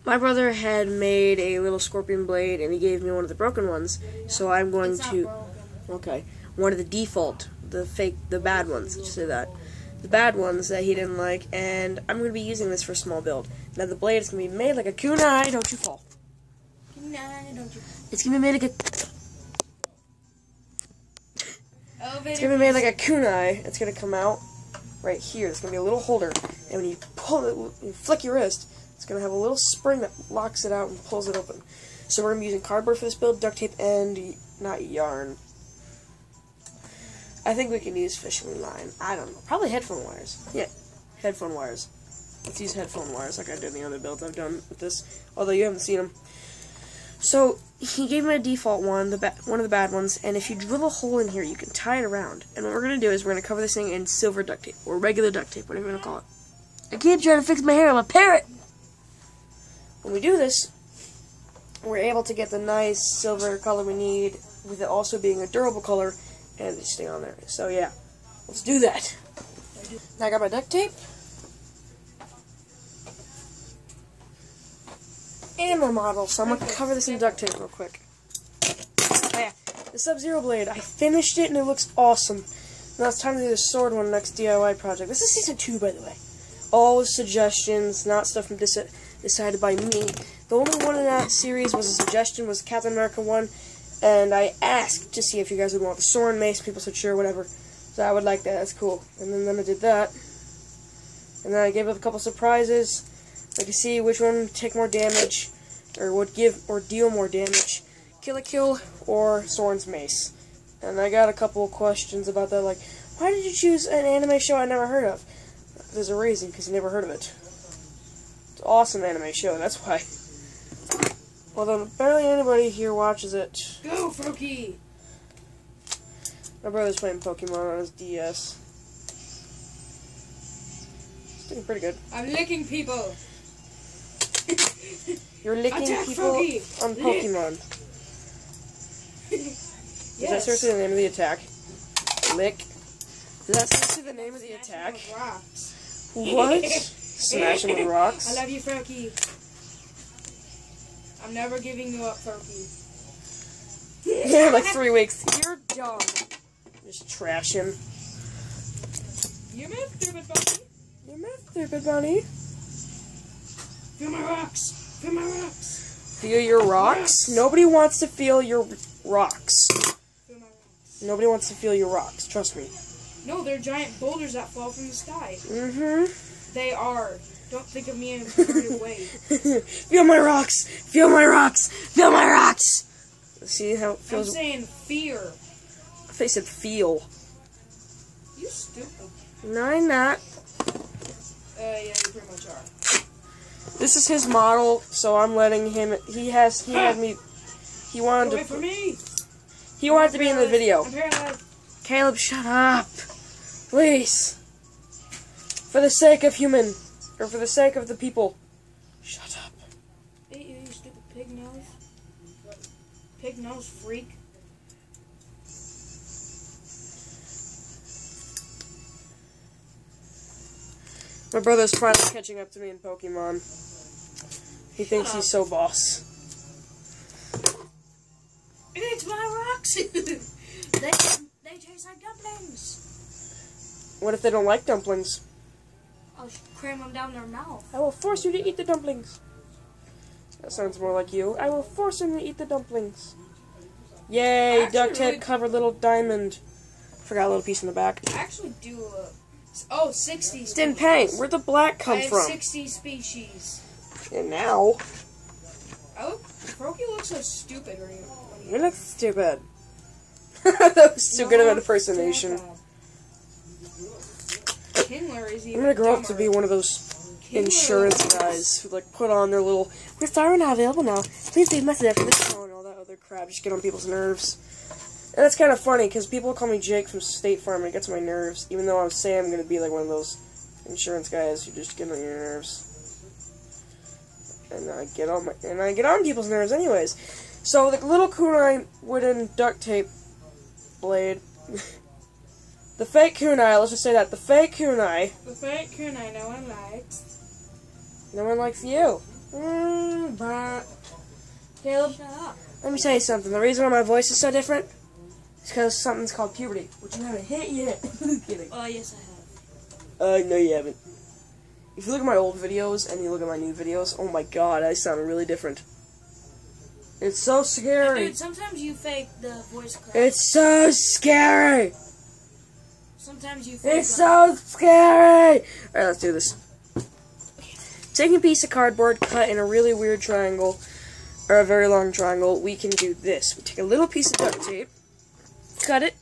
My brother had made a little scorpion blade, and he gave me one of the broken ones. So I'm going to... Okay. One of the default, the bad ones, let's say that. The bad ones that he didn't like, and I'm going to be using this for a small build. Now the blade is going to be made like a kunai, don't you fall. Kunai, don't you... It's going to be made like a... It's going to be made like a kunai. It's going to come out right here. It's going to be a little holder, and when you pull it, you flick your wrist, it's going to have a little spring that locks it out and pulls it open. So we're going to be using cardboard for this build, duct tape, and not yarn. I think we can use fishing line. I don't know. Probably headphone wires. Yeah, headphone wires. Let's use headphone wires like I did in the other builds I've done with this, although you haven't seen them. So he gave me a default one, one of the bad ones, and if you drill a hole in here, you can tie it around. And what we're going to do is we're going to cover this thing in silver duct tape, or regular duct tape, whatever you want to call it. I can't try to fix my hair, I'm a parrot! When we do this, we're able to get the nice silver color we need, with it also being a durable color, and just stay on there. So yeah, let's do that. Now I got my duct tape. And my model, so I'm going to cover this in duct tape real quick. Oh yeah, the Sub-Zero blade, I finished it and it looks awesome. Now it's time to do the sword one next DIY project. This is Season 2, by the way. All suggestions, not stuff decided by me. The only one in that series was a suggestion, was Captain America 1, and I asked to see if you guys would want the sword and mace. People said sure, whatever. So I would like that, that's cool. And then I did that. And then I gave it a couple surprises. Like to see which one would take more damage, or would give or deal more damage. Kill a Kill or Soren's mace. And I got a couple of questions about that, like, why did you choose an anime show I never heard of? There's a reason, because you never heard of it. It's an awesome anime show, that's why. Although barely anybody here watches it. Go, Froakie! My brother's playing Pokemon on his DS. It's doing pretty good. I'm licking people! You're licking Attack people Froakie. on Pokemon. Is that seriously the name of the attack? Lick? Is that seriously the name of the attack? Rocks. What? Smash him with rocks? I love you, Froakie. I'm never giving you up, Froakie. Yeah, like 3 weeks. You're dumb. Just trash him. You move, stupid bunny. You move, stupid bunny. Feel my rocks. Feel my rocks. Feel your rocks? Nobody wants to feel your rocks. Feel my rocks. Nobody wants to feel your rocks. Trust me. No, they're giant boulders that fall from the sky. Mm-hmm. They are. Don't think of me in a figurative way. Feel my rocks! Feel my rocks! Feel my rocks! See how it feels? I'm saying fear. I thought you said feel. You stupid. No, I'm not. Yeah, you pretty much are. This is his model, so I'm letting him. He had me. He wanted Wait for me. He wanted to be in the video. I'm paralyzed. Caleb, shut up, please. For the sake of human, or for the sake of the people, shut up. Hey, you stupid pig nose. Pig nose freak. My brother's finally catching up to me in Pokemon. He thinks he's so boss. It's my rocks! they taste like dumplings. What if they don't like dumplings? I'll cram them down their mouth. I will force you to eat the dumplings. That sounds more like you. I will force him to eat the dumplings. Yay, Actually, duct tape covered little diamond. Forgot a little piece in the back. I actually do, 60 species. Didn't paint. Where'd the black come I have from? 60 species. And now, Oh, Froakie looks so stupid right now. you look stupid. That was too good of an impersonation. Kindler is I'm even gonna grow up to dumber. be one of those Kindler insurance looks- guys who like put on their little, we're sorry, not available now. Please leave a message after this call and all that other crap. Just get on people's nerves. And that's kind of funny because people call me Jake from State Farm and it gets on my nerves. Even though I'm saying I'm gonna be like one of those insurance guys who just get on your nerves. And I get on people's nerves anyways. So the little kunai wooden duct tape blade. The fake kunai, let's just say that. The fake kunai. The fake kunai no one likes. No one likes you. Caleb, Shut up. let me tell you something. The reason why my voice is so different is because something's called puberty, which you haven't hit yet. Kidding. Oh, yes, I have. No, you haven't. If you look at my old videos and you look at my new videos, oh my god, I sound really different. It's so scary. Dude, sometimes you fake the voice crack. It's so scary. Sometimes you fake It's so scary. Alright, let's do this. Taking a piece of cardboard cut in a really weird triangle, or a very long triangle, we can do this. We take a little piece of duct tape, cut it,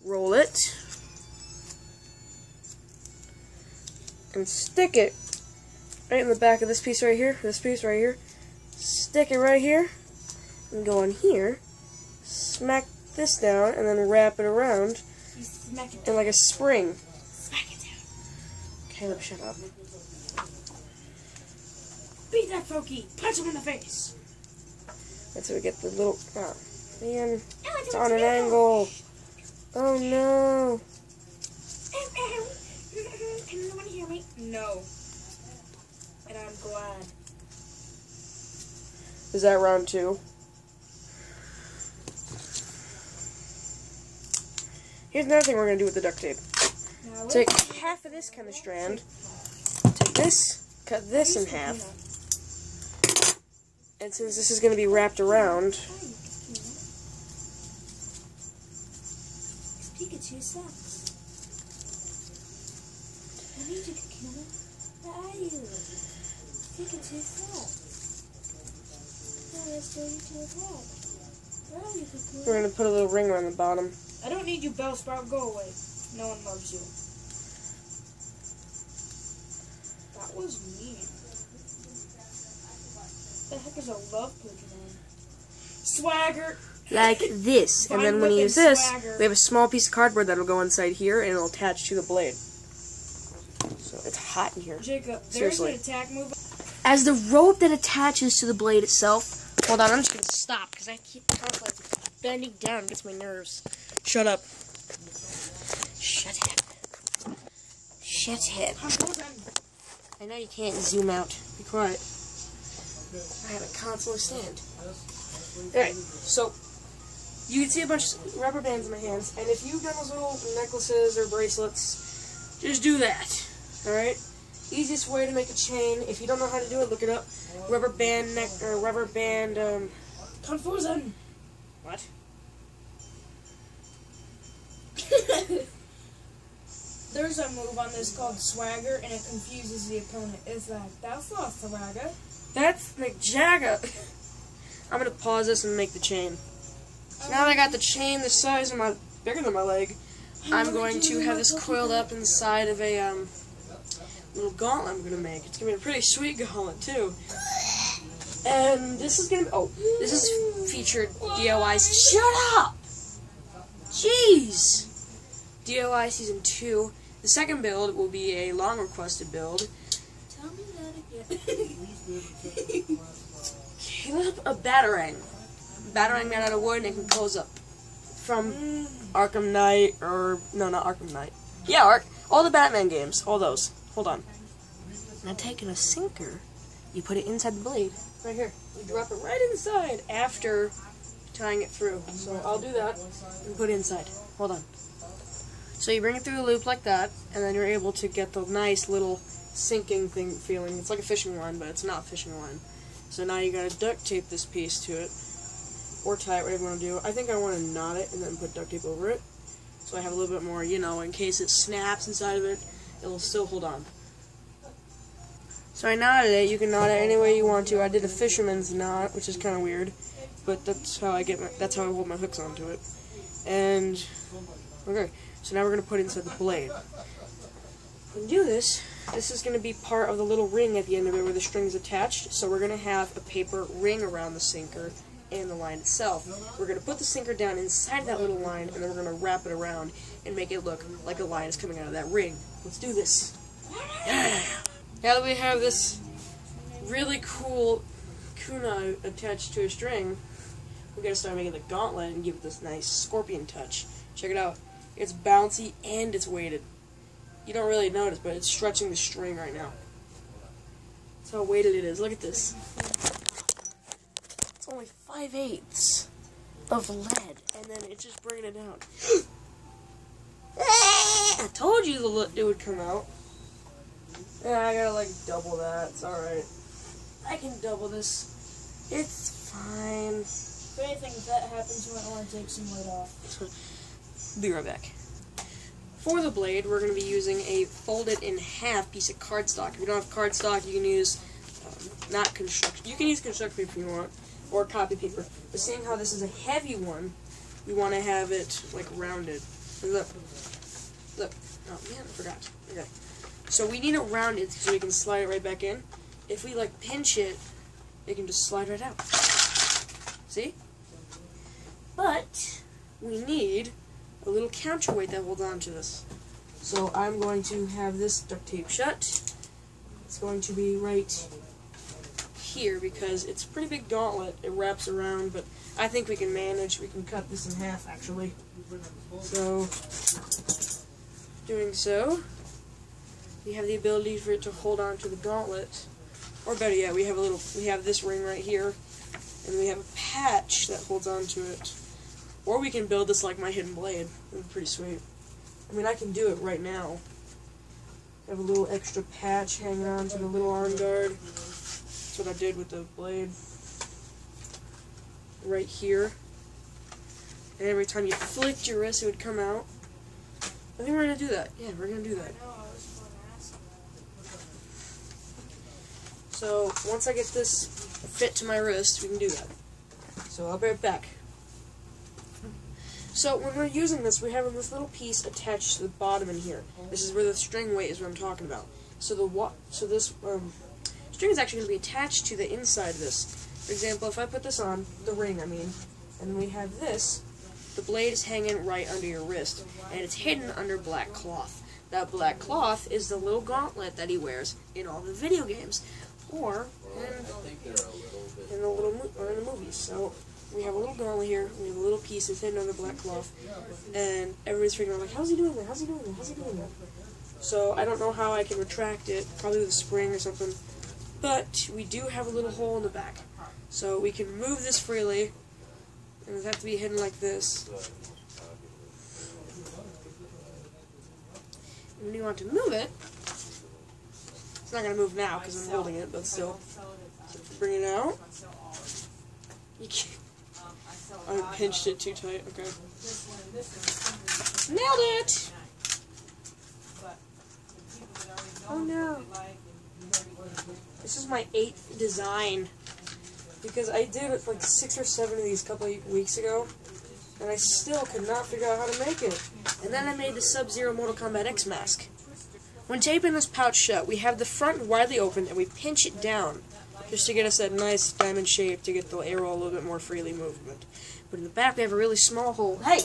roll it, and stick it right in the back of this piece right here, stick it right here, and go on here, smack this down, and then wrap it around You smack it in like a spring. Smack it down. Caleb, shut up. Beat that Foki. Punch him in the face. That's how we get the little... Oh, man. It's It's on an angle. Oh, no. Can anyone hear me? No. And I'm glad. Is that round 2? Here's another thing we're going to do with the duct tape. Now, Take half of this kind of strand. Take this. Cut this in half. And since this is going to be wrapped around... Pikachu sucks. I need you to kill him. Where are you? Pikachu sucks. Now let's go to attack. Where are you, Pikachu? We're going to put a little ring around the bottom. I don't need you, Bellsprout. Go away. No one loves you. That was mean. What the heck is a love Pokemon? Swagger! Like this. And then when you use this, we have a small piece of cardboard that'll go inside here and it'll attach to the blade. So it's hot in here. Jacob, there's Seriously. an attack move. As the rope that attaches to the blade itself... Hold on, I'm just going to stop because I keep constantly bending down. It gets my nerves. Shut up. Shut up. Shut up. I know you can't zoom out. Be quiet. I have a console stand. Alright, so you can see a bunch of rubber bands in my hands, and if you've done those little necklaces or bracelets, just do that. Alright? Easiest way to make a chain, if you don't know how to do it, look it up. Rubber band Confusion! What? There's a move on this called Swagger, and it confuses the opponent. It's like, that's not Swagger. That's McJagger. I'm gonna pause this and make the chain. So now that I got the chain the size of my, bigger than my leg, I'm going to have this coiled up inside of a little gauntlet I'm gonna make. It's gonna be a pretty sweet gauntlet too. And this is gonna be, this is featured DIY. Shut up! Jeez! DIY Season 2. The second build will be a long requested build. Tell me that again. Caleb, a Batarang. Batarang made out of wood and it can close up. From Arkham Knight, or, no, not Arkham Knight. Yeah, all the Batman games, all those. Hold on. Now taking a sinker, you put it inside the blade. Right here. You drop it right inside after tying it through. So I'll do that and put it inside. Hold on. So you bring it through the loop like that, and then you're able to get the nice little sinking thing feeling. It's like a fishing line, but it's not a fishing line. So now you gotta duct tape this piece to it, or tie it, whatever you want to do. I think I want to knot it and then put duct tape over it, so I have a little bit more, you know, in case it snaps inside of it, it'll still hold on. So I knotted it. You can knot it any way you want to. I did a fisherman's knot, which is kind of weird, but that's how I hold my hooks onto it. And okay. So now we're going to put it inside the blade. When you do this, this is going to be part of the little ring at the end of it where the string's attached. So we're going to have a paper ring around the sinker and the line itself. We're going to put the sinker down inside that little line, and then we're going to wrap it around and make it look like a line is coming out of that ring. Let's do this. Now that we have this really cool kunai attached to a string, we got to start making the gauntlet and give it this nice scorpion touch. Check it out. It's bouncy and it's weighted. You don't really notice, but it's stretching the string right now. That's how weighted it is. Look at this. It's only 5/8 of lead, and then it's just bringing it down. I told you it would come out. Yeah, I gotta like double that. It's alright. I can double this. It's fine. If anything, if that happens, you might want to take some weight off. Be right back. For the blade, we're going to be using a folded in half piece of cardstock. If you don't have cardstock, you can use not construction. You can use construction paper if you want, or copy paper. But seeing how this is a heavy one, we want to have it like rounded. Look. Oh man, I forgot. Okay. So we need it rounded so we can slide it right back in. If we like pinch it, it can just slide right out. See? But we need a little counterweight that holds on to this. So I'm going to have this duct tape shut. It's going to be right here because it's a pretty big gauntlet. It wraps around, but I think we can manage. We can cut this in half actually. So, doing so, we have the ability for it to hold on to the gauntlet. Or better yet, we have this ring right here, and we have a patch that holds on to it. Or we can build this like my hidden blade. It'd be pretty sweet. I mean, I can do it right now. I have a little extra patch hanging on to the little arm guard. That's what I did with the blade. Right here. And every time you flicked your wrist, it would come out. I think we're going to do that. Yeah, we're going to do that. So, once I get this fit to my wrist, we can do that. So, I'll be right back. So, when we're using this, we're having this little piece attached to the bottom in here. This is where the string weight is what I'm talking about. So, this string is actually going to be attached to the inside of this. For example, if I put this on, the ring, I mean, and we have this, the blade is hanging right under your wrist, and it's hidden under black cloth. That black cloth is the little gauntlet that he wears in all the video games, or in the movies. So we have a little gauntlet here, we have a little piece that's hidden under black cloth, and everybody's figuring out, like, how's he doing that? How's he doing that? How's he doing that? So I don't know how I can retract it, probably with a spring or something, but we do have a little hole in the back. So we can move this freely, and it has to be hidden like this. And when you want to move it, it's not going to move now because I'm holding it, but still. So bring it out. You can't. I pinched it too tight. Okay. Nailed it! Oh no. This is my 8th design. Because I did like 6 or 7 of these a couple of weeks ago, and I still could not figure out how to make it. And then I made the Sub-Zero Mortal Kombat X mask. When taping this pouch shut, we have the front widely open, and we pinch it down, just to get us that nice diamond shape to get the arrow a little bit more freely movement. But in the back, we have a really small hole. Hey!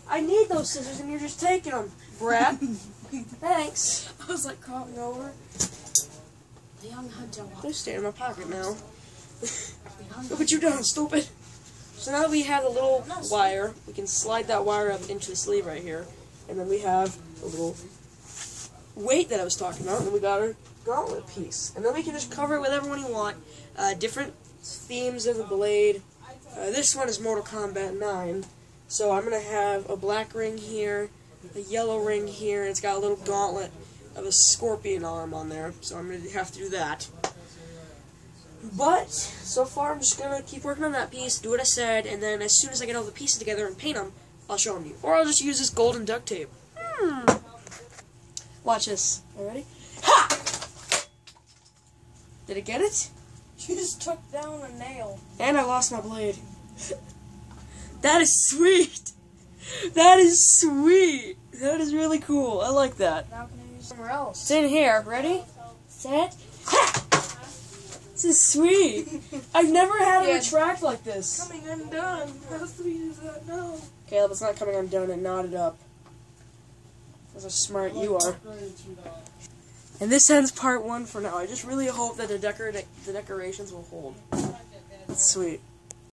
I need those scissors, and you're just taking them, Brad. Thanks. I was like crawling over. The young hunter walked. They're staying in my pocket now. Look what you done, stupid! So now that we have the little wire, we can slide that wire up into the sleeve right here, and then we have a little weight that I was talking about, and then we got our gauntlet piece. And then we can just cover it with everyone you want. Different themes of the blade. This one is Mortal Kombat 9, so I'm going to have a black ring here, a yellow ring here, and it's got a little gauntlet of a scorpion arm on there, so I'm going to have to do that. But, so far I'm just going to keep working on that piece, do what I said, and then as soon as I get all the pieces together and paint them, I'll show them to you. Or I'll just use this golden duct tape. Watch this. Are you ready? Ha! Did it get it? You just took down a nail. And I lost my blade. That is sweet! That is sweet! That is really cool. I like that. Now can I use somewhere else? It's in here. Ready? Set. Ha! This is sweet. I've never had a retract like this. Coming undone. How do we use that now? Caleb, it's not coming undone. It knotted up. That's how smart you are. And this ends part 1 for now. I just really hope that the decorations will hold. That's sweet.